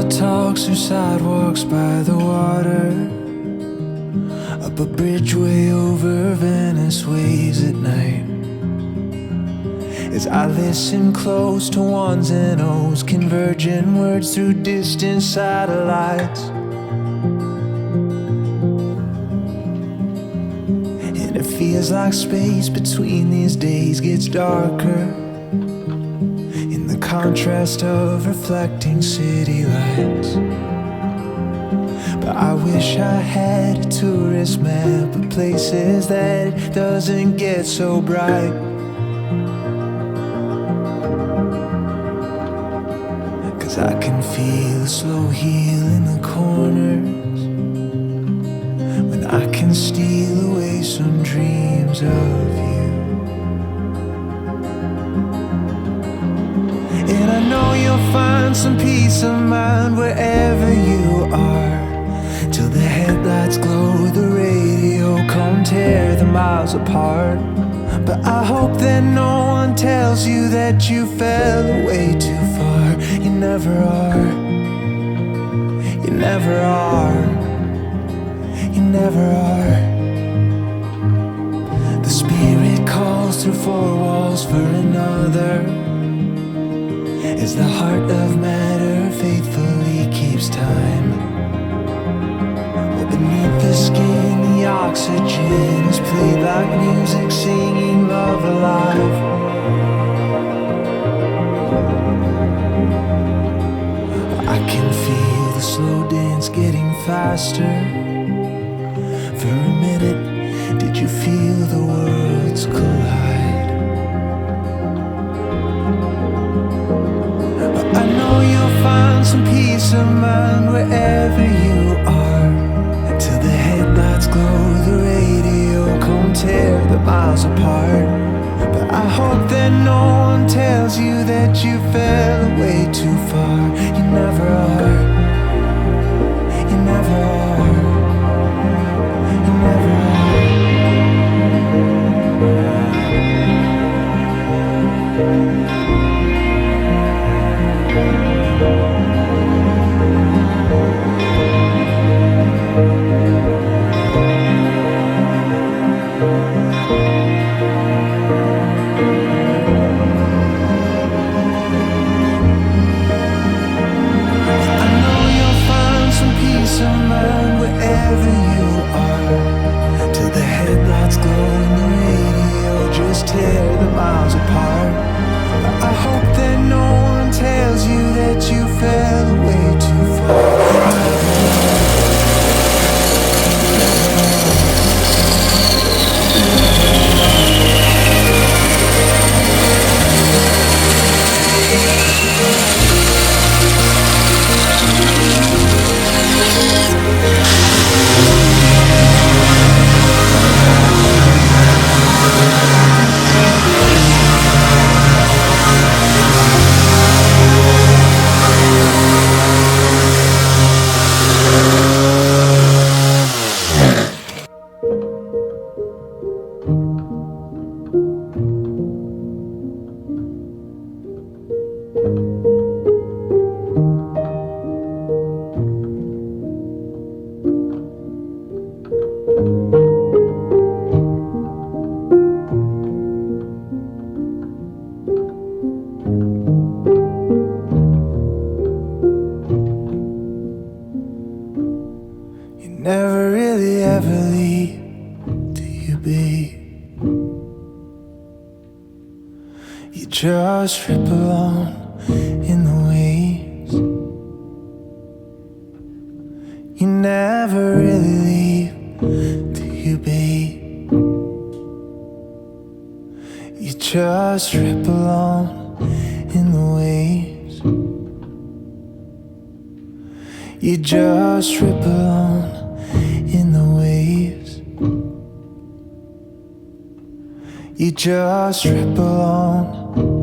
Talks or sidewalks by the water, up a bridgeway over Venice waves at night. As I listen close to ones and O's, converging words through distant satellites. And it feels like space between these days gets darker, contrast of reflecting city lights. But I wish I had a tourist map of places that doesn't get so bright. Cause I can feel a slow heel in the corners, when I can steal away some dreams of you. And I know you'll find some peace of mind wherever you are, till the headlights glow, the radio come tear the miles apart. But I hope that no one tells you that you fell away too far. You never are. You never are. You never are. The spirit calls through four walls for another, as the heart of matter faithfully keeps time. Well, beneath the skin, the oxygen is played like music, singing love alive. I can feel the slow dance getting faster. For a minute, did you feel the worlds collide? Find some peace of mind wherever you are, till the headlights glow, the radio come tear the miles apart. But I hope that no one tells you that you fell away too far. You never are. You never are. You never are. Wherever you are, till the headlights glow and the radio just tear the miles apart. But I hope that no one tells you that you fell away too far. Never really ever leave, do you, babe? You just rip along in the waves. You never really leave, do you, babe? You just rip along in the waves. You just rip along in the waves. You just ripple on.